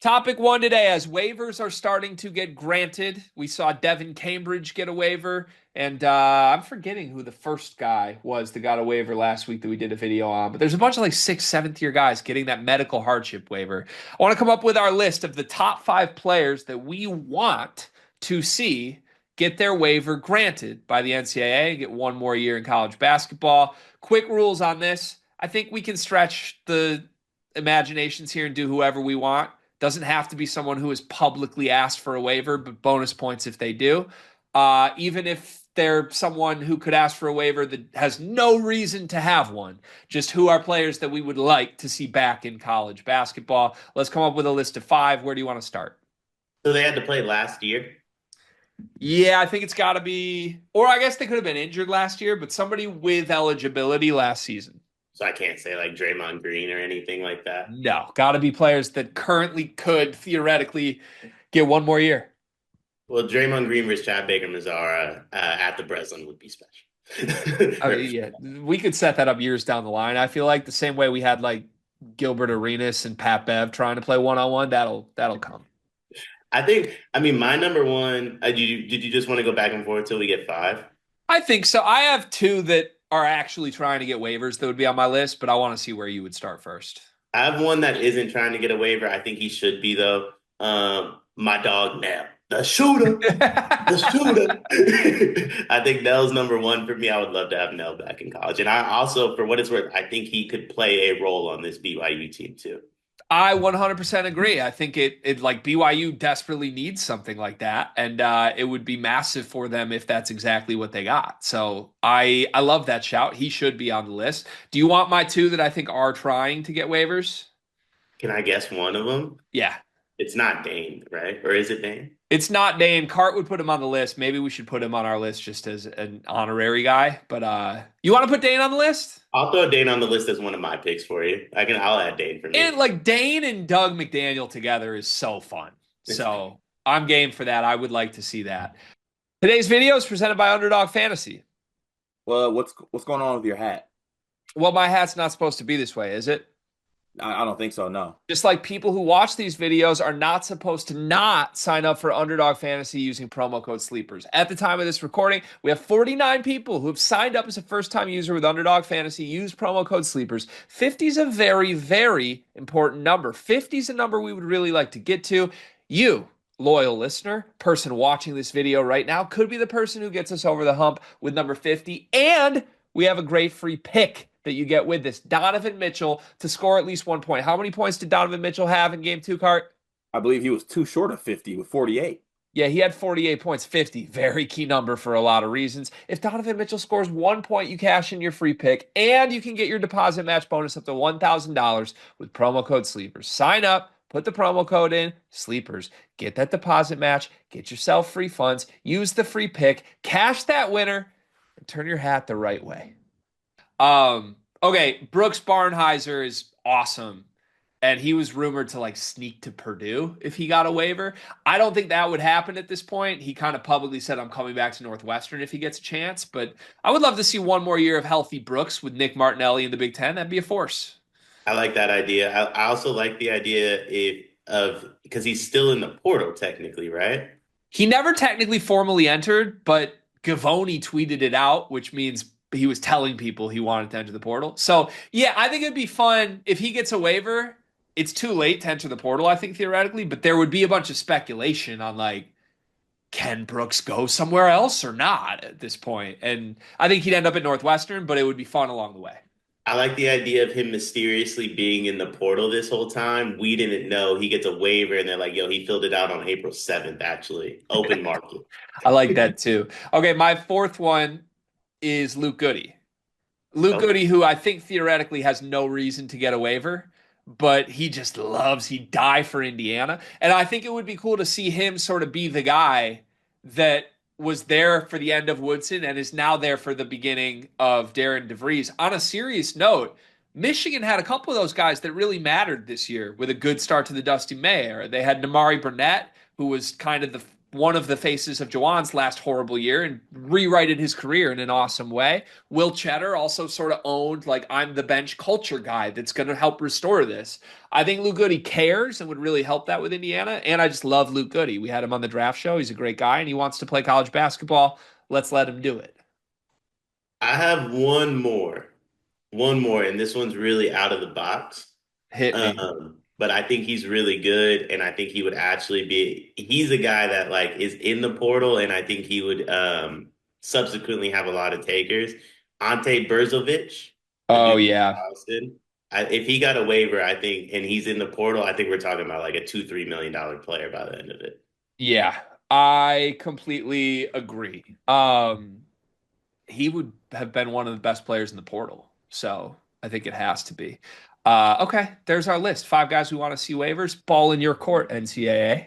Topic one today, as waivers are starting to get granted. We saw Devin Cambridge get a waiver, and I'm forgetting who the first guy was that got a waiver last week that we did a video on. But there's a bunch of like sixth, seventh year guys getting that medical hardship waiver. I want to come up with our list of the top 5 players that we want to see get their waiver granted by the NCAA and get one more year in college basketball. Quick rules on this. I think we can stretch the imaginations here and do whoever we want. Doesn't have to be someone who has publicly asked for a waiver, but bonus points if they do. Even if they're someone who could ask for a waiver that has no reason to have one, just who are players that we would like to see back in college basketball. Let's come up with a list of 5. Where do you want to start? So they had to play last year. Yeah, I think it's got to be, or I guess they could have been injured last year, but somebody with eligibility last season. So I can't say like Draymond Green or anything like that. No, got to be players that currently could theoretically get one more year. Well, Draymond Green versus Chad Baker Mazara at the Breslin would be special. I mean, yeah, we could set that up years down the line. I feel like the same way we had like Gilbert Arenas and Pat Bev trying to play one-on-one, that'll come. I mean, my number one, did you just want to go back and forth till we get five? I think so. I have 2 that are actually trying to get waivers that would be on my list, but I want to see where you would start first. I have one that isn't trying to get a waiver. I think he should be, though. My dog, Nell, the shooter. The shooter. I think Nell's number one for me. I would love to have Nell back in college. And I also, for what it's worth, I think he could play a role on this BYU team too. I 100% agree. I think it like BYU desperately needs something like that, and it would be massive for them if that's exactly what they got. So I love that shout. He should be on the list. Do you want my 2 that I think are trying to get waivers? Can I guess one of them? Yeah, It's not Dane, right? Or is it Dane? it's not Dane. Cart would put him on the list. Maybe we should put him on our list just as an honorary guy. But you want to put Dane on the list? I'll throw Dane on the list as one of my picks for you. I'll add Dane for And me. like Dane and Doug McDaniel together is so fun. So I'm game for that. I would like to see that. Today's video is presented by Underdog Fantasy. Well, what's going on with your hat? Well, my hat's not supposed to be this way, is it? I don't think so. No. Just like people who watch these videos are not supposed to not sign up for Underdog Fantasy using promo code SLEEPERS. At the time of this recording, we have 49 people who have signed up as a first-time user with Underdog Fantasy. Use promo code SLEEPERS. 50 is a very, very important number. 50 is a number we would really like to get to. You, loyal listener, person watching this video right now, could be the person who gets us over the hump with number 50. And we have a great free pick that you get with this. Donovan Mitchell to score at least 1 point. How many points did Donovan Mitchell have in game 2, Cart? I believe he was too short of 50 with 48. Yeah, he had 48 points, 50. Very key number for a lot of reasons. If Donovan Mitchell scores 1 point, you cash in your free pick, and you can get your deposit match bonus up to $1,000 with promo code SLEEPERS. Sign up, put the promo code in, SLEEPERS. Get that deposit match, get yourself free funds, use the free pick, cash that winner, and turn your hat the right way. Okay, Brooks Barnhizer is awesome. And he was rumored to like sneak to Purdue if he got a waiver. I don't think that would happen at this point. He kind of publicly said, I'm coming back to Northwestern if he gets a chance. But I would love to see one more year of healthy Brooks with Nick Martinelli in the Big Ten. That'd be a force. I like that idea. I also like the idea because he's still in the portal technically, right? He never technically formally entered, but Gavoni tweeted it out, which means he was telling people he wanted to enter the portal. So, yeah, I think it'd be fun if he gets a waiver. It's too late to enter the portal, I think, theoretically, but there would be a bunch of speculation on, like, can Brooks go somewhere else or not at this point? And I think he'd end up at Northwestern, but it would be fun along the way. I like the idea of him mysteriously being in the portal this whole time. We didn't know he gets a waiver, and they're like, yo, he filled it out on April 7th, actually. Open market. I like that, too. Okay, my 4th one is Luke Goody. Luke Goody, who I think theoretically has no reason to get a waiver, but he just he'd die for Indiana. And I think it would be cool to see him sort of be the guy that was there for the end of Woodson and is now there for the beginning of Darren DeVries. On a serious note, Michigan had a couple of those guys that really mattered this year with a good start to the Dusty May era. They had Namari Burnett, who was kind of the one of the faces of Jawan's last horrible year and rewrited his career in an awesome way. Will Cheddar also sort of owned, like, I'm the bench culture guy that's going to help restore this. I think Luke Goody cares and would really help that with Indiana. And I just love Luke Goody. We had him on the draft show. He's a great guy and he wants to play college basketball. Let's let him do it. I have one more, and this one's really out of the box. Hit me. But I think he's really good, and I think he would actually be. He's a guy that like is in the portal, and I think he would subsequently have a lot of takers. Ante Brzovic, the Oh, dude from yeah. Boston. If he got a waiver, I think, and he's in the portal, I think we're talking about like a $2-3 million player by the end of it. Yeah. I completely agree. He would have been one of the best players in the portal. So I think it has to be. Okay, there's our list. 5 guys we want to see waivers. Ball in your court, NCAA.